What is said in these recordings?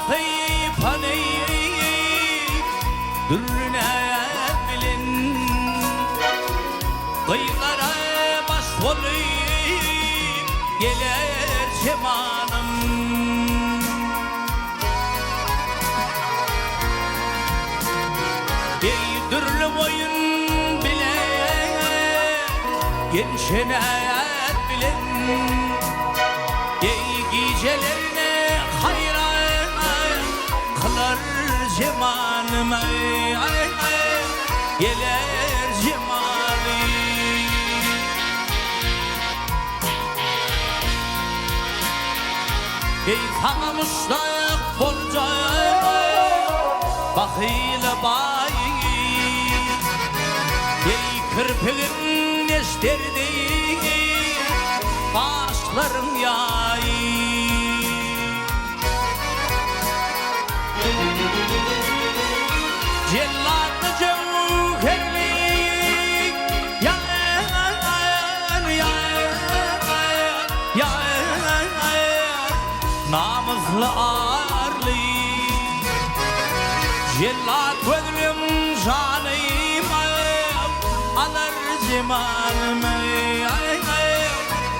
طيب هني درنا bilin Dıylara başvuru gelir cemanım Ey dürlü boyun bile gençine bilin Ey gecelerine hayran kılar cemanım gelir cemali Ey sana müştak olacak bakıyla bayi Ey kırpığın eşterdi başlarım yayı Cellatlı cevherli Namızlı ağırlı Cellat gözlüm canım Alır cemalım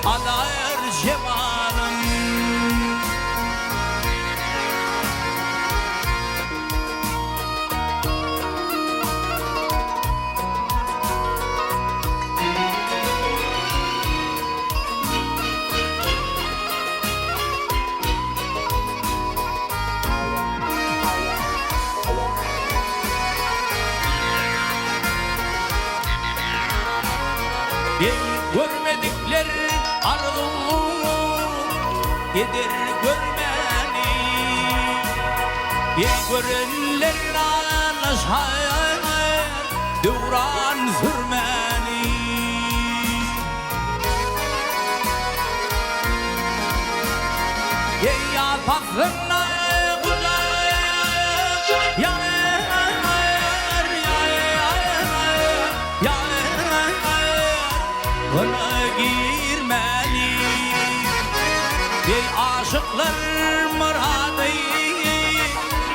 Alır cemalım Görmedikler arzum gelir görmeni görenler anlaşar devran sürmeni Yapaklarına Bana girmeli Ey aşıklar muradı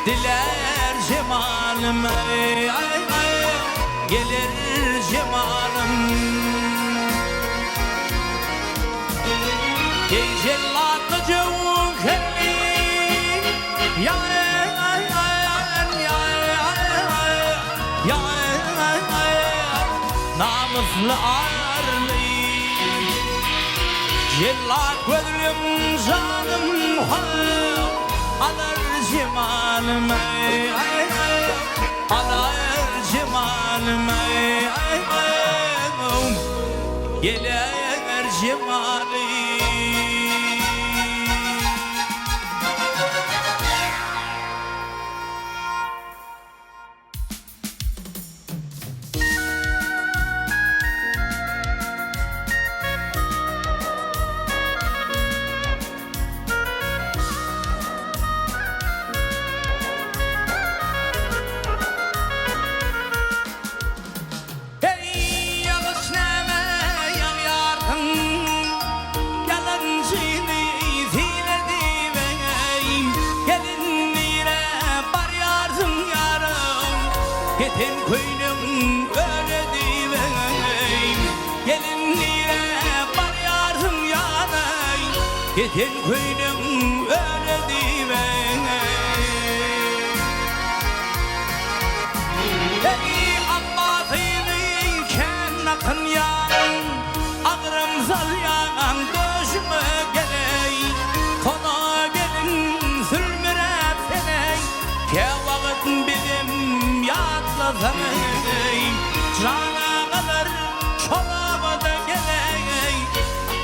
Diler cemalım Gelir cemalım Ey cellatlı cevherli Namuslu ağırlı Cellat gözlüm canım Alır cemalım Alır cemalım Gelir cemalım Yetin koynum öyle diveyim Gelinliğe bar yardım yanayım Yetin koynum öyle diveyim Ey Allah'ıyken akın yanım Ağrım zalyan döşüme geleyim Kona gelin sürmürep seney Ke vakit bizim yatlasanayım Cana kadar çolama da geleyim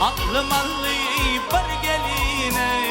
Aklım allayıp bir geline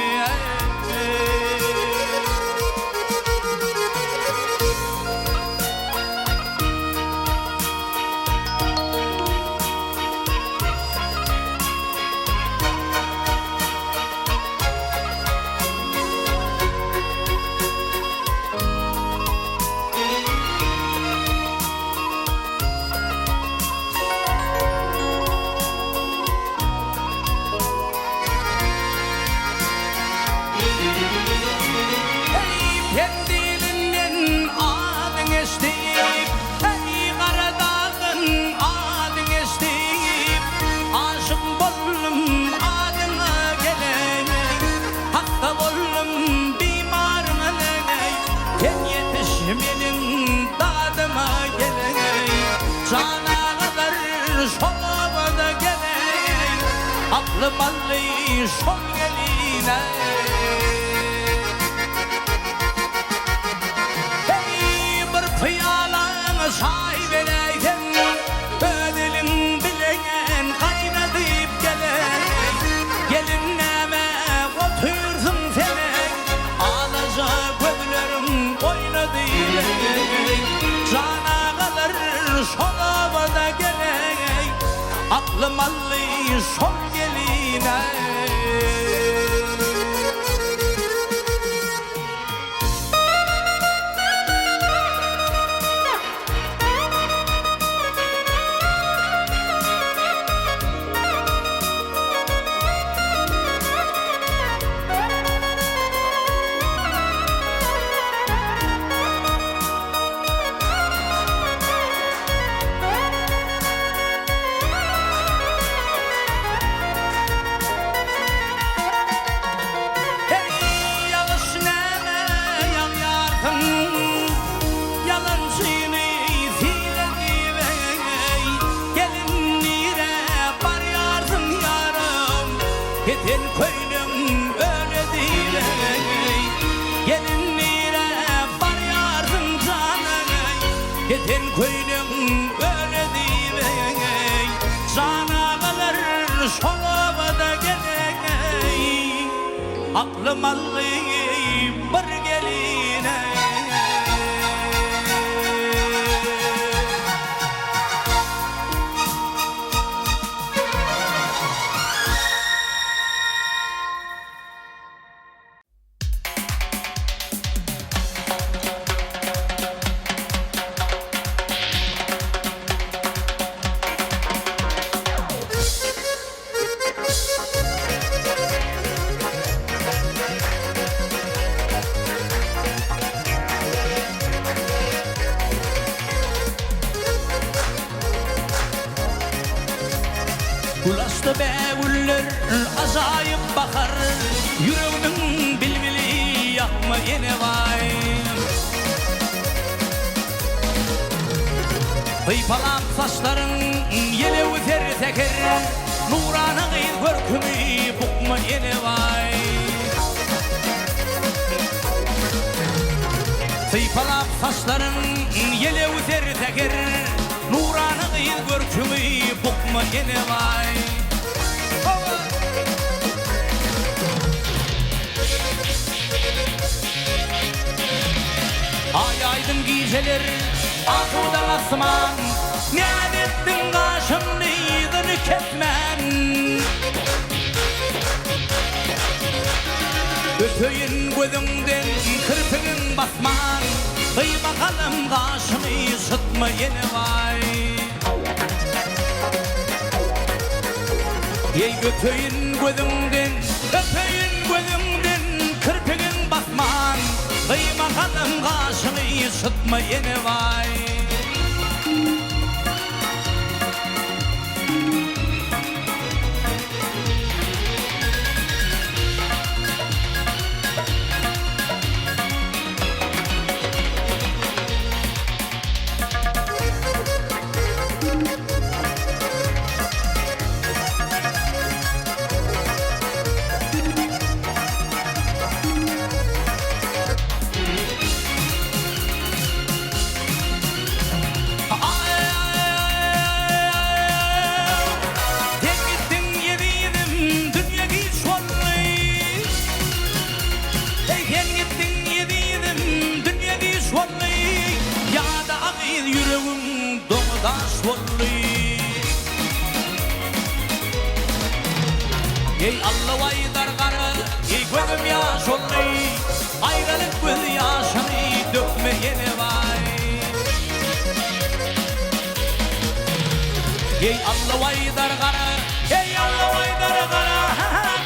Cana kadar şolaba da gelin, aklım allı şol geline. Hey bir piyalan sahip eleyden, ödülün bilen kaynadıp gelin. Gelin neme otursun seni, alacak gözlerim oynadı. Cana kadar şolaba da gelin, aklım allı şol geline. Yetin köylüm öyle değil ey, gelinlere var yardım canım. Yetin köylüm öyle değil ey, cana kalır şolabada gelek ey. Aklım allı bir geline. Kulasta bevüller azayıp bakar, yüreğimin bilbili yakma yine vay. Hıypalan saçların yele üzer teker, nurana gıyır görkümü bukma yine vay. Hıypalan saçların yele üzer teker, nurana gıyır görkümü bukma yine vay. Ay aydın geceler akıdan asman, ne adettin karşımdaydın kesmen. Ötüyün gözümden kırpığın basman, kıy bakalım karşımı sıtma yine vay. Ey ötüyün gözümden, kırpığın basman, kıy bakalım karşımı sıtma yine vay. Yüreğim domudaş oldu. Ey Allah vay dargarı, ey gözüm yaş oldu. Ayrılık göz yaşını dökme yine vay. Ey Allah vay dargarı, ey Allah vay dargarı,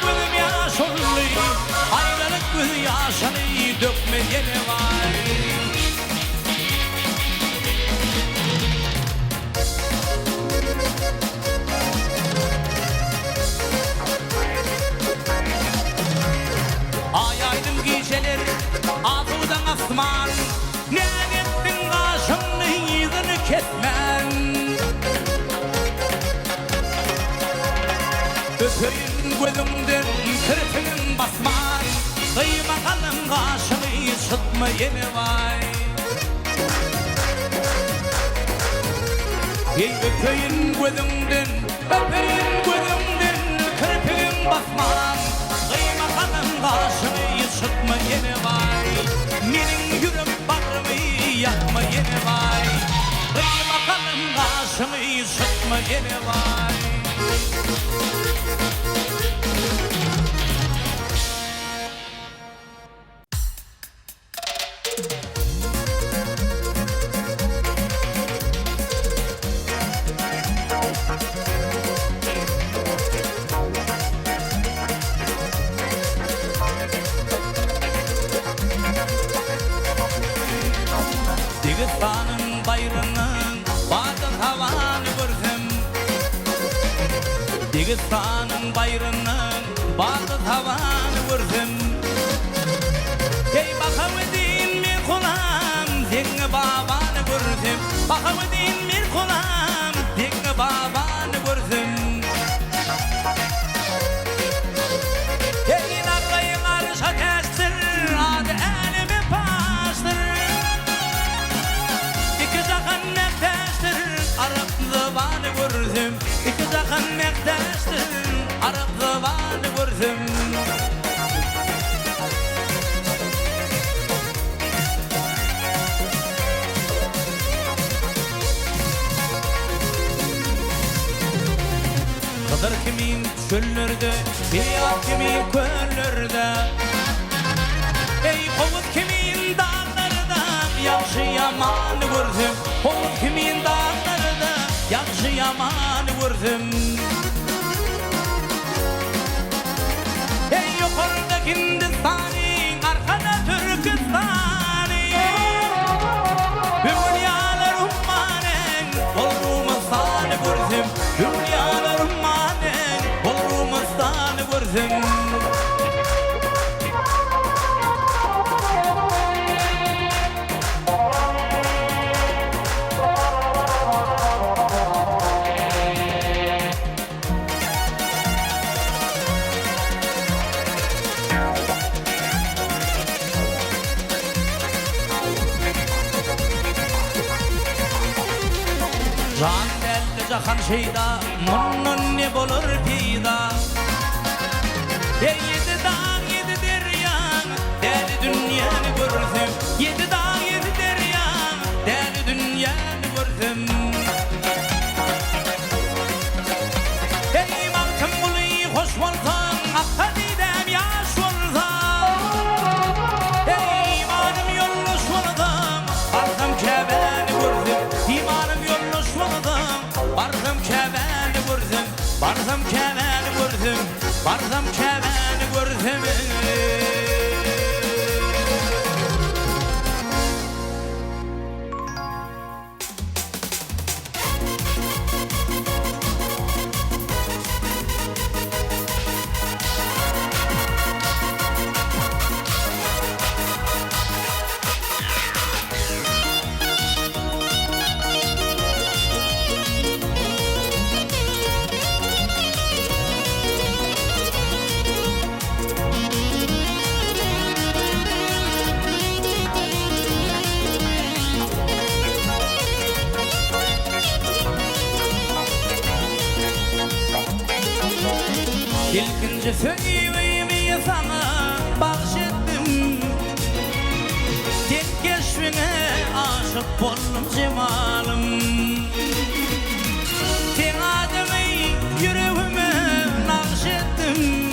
gözüm yaş oldu. Ayrılık göz yaşını dökme yine vay. Ay aydın geceler ağzıdan asman, ne ettin karşımda yüzünü kesmen. Öpeyim gözümden kirpinin basman Kıyma kalın kaşımı sıtma yine vay Öpeyim gözümden kirpinin basman Kıyma kalın kaşımı sıtma yine vay Menin yürüm bağrımı yakma yine vay Kıyma kalın kaşımı sıtma yine vay Digistan'ın bayrağının bazı tavanı gördüm Digistan'ın bayrağının bazı tavanı gördüm Hey bakamadın bir kulam Dinle babanı gördüm Bakamadın bir kulam Dinle babanı gördüm Hey naklayın arşa kestir Adı elimi pastır İki zakan nektaştır Arap zavanı gördüm İki zakan nektaştır Arap zavanı gördüm Kıdır kimin çöllerde Hiyat kimin köllerde Ey kovut kimin dağlarda Yakşı yaman gördüm Kovut kimin dağlarda Yakşı yaman gördüm Ey yukarıda Hindistan'ın Arkada Türkistan'ın Dünyalar ummanen Olrumastan gördüm Dünyalar ummanen Olrumastan gördüm Can belli cahan şeyda Munnun ne bulur peyda Ey yedi dağ yedi deryan Deli dünyanı gördüm Yedi dağ yedi deryan Deli dünyanı gördüm Ey baktım bulu hoş buldum Akta didem yaş buldum Ey imanım yolluş buldum Baktım kebeni gördüm İmanım yolluş buldum Baktım kebeni gördüm Baktım kebeni gördüm Baktım kebeni gördüm İlkinci söyleyimi sana bahşettim Tek keşfine aşık oldum cemalım Sen adımı yüreğime nakşettim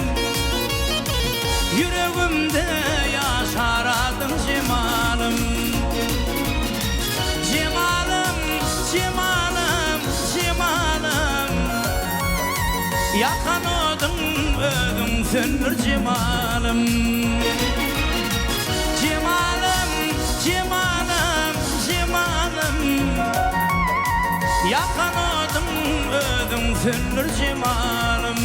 Yüreğimde yaşaradım cemalım Cemalım, cemalım, cemalım Yakan ödüm söndür cemalım Cemalım, cemalım, cemalım Yakan ödüm söndür cemalım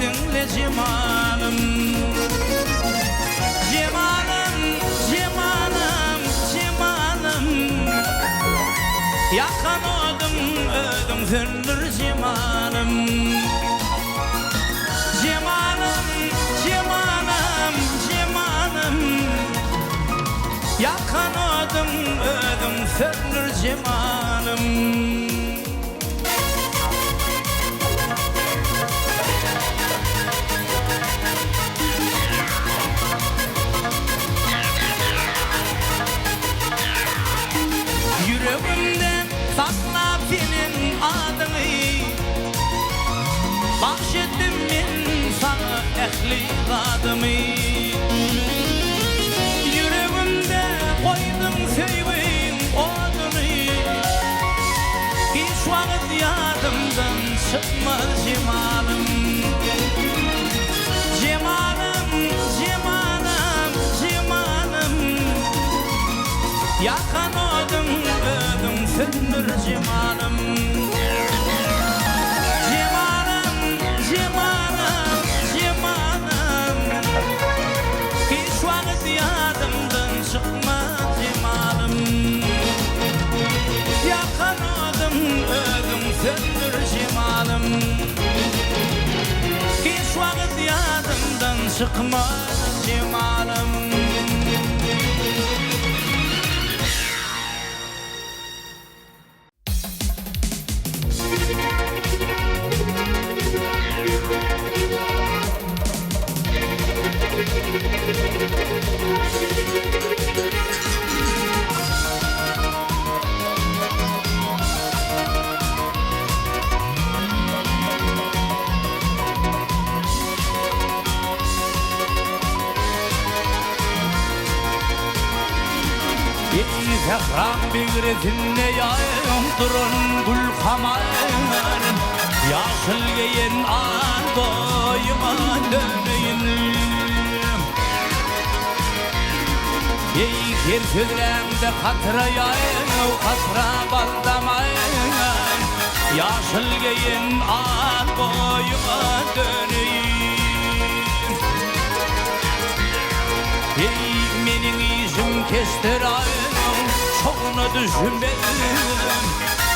dinle cemalım. Cemalım, cemalım, cemalım. Yakan oldum, ödüm söndür cemalım. Cemalım, cemalım, cemalım. Yakan oldum, ödüm söndür cemalım. Yüreğimden sakla senin adını, bahşettim ben sana ehli adımı. Yüreğimde koydum sevdiğim adını, hiç vakit yadımdan çıkmaz cemalım. Cemalım, cemalım, cemalım. Yakan oldum, ödüm söndür cemalım. Cemalım, cemalım, cemalım. Hiç vakit yadımdan çıkmaz cemalım. Yakan oldum, ödüm söndür cemalım. Hiç vakit yadımdan çıkmaz cemalım. Tehran bigiretinde yayım durun gül kamarın, yaşıl giyin an boyuma dönmeyin. Ey ker sözlemde katra yayım, katra baldamayın, yaşıl giyin an boyuma dönmeyin. Ey menin yüzüm kestir ayım, çoğunu düşünmedim,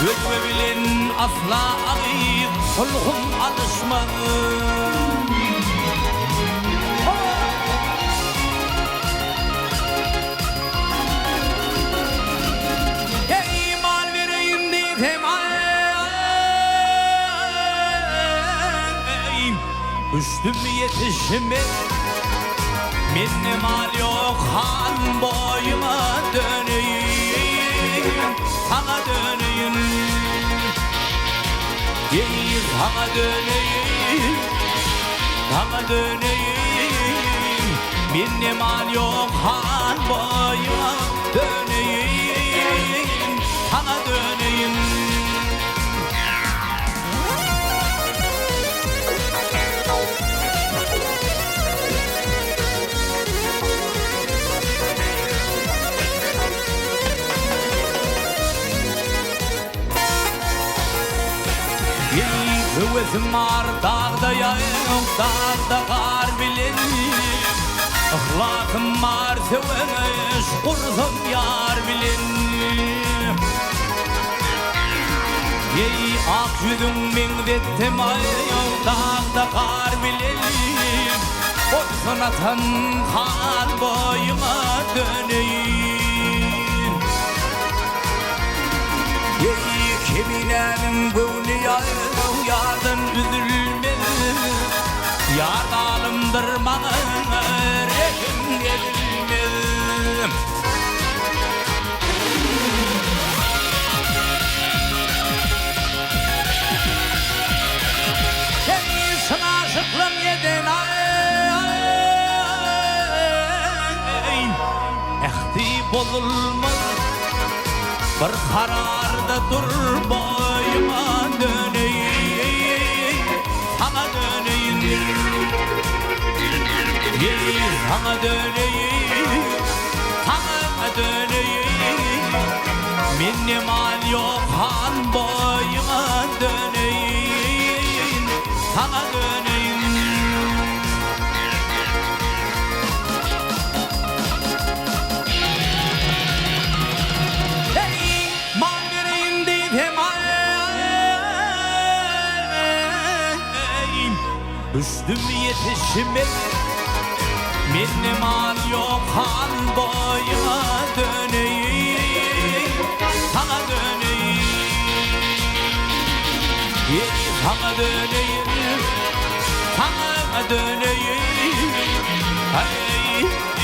özme bilen asla ağıyıp solğum alışmadım. Hey mal vereyim dedim ay, üstüm yetişmez, minne mal yok han boyuma döneyim, sana döneyim. Ey sana döneyim, sana döneyim. Minne mal yok han boyuma döneyim, sana döneyim. Hüvesim var dağda yayım, dağda kar bilenim. Ahlakım var sevemiş, kurzum yar bilenim. Ey ak yüzüm min dettim ayım, dağda kar bilenim. Olsun atan kan boyuma döneyim. Ey keminenin gönlü yayım, yardan üzülmez, yar alındırmağın rekim gelmez. Hey sınaşıklım yedin ay, ehdi bozulmaz, bir kararda dur boyuma döneyim, sana döneyim. Ey sana döneyim, sana döneyim. Minne mal yok han boyuma döneyim, sana döneyim. Düştüm yetişmek, benim al yok hal boyuma döneyim, sana döneyim, sana döneyim, sana döneyim. Hey.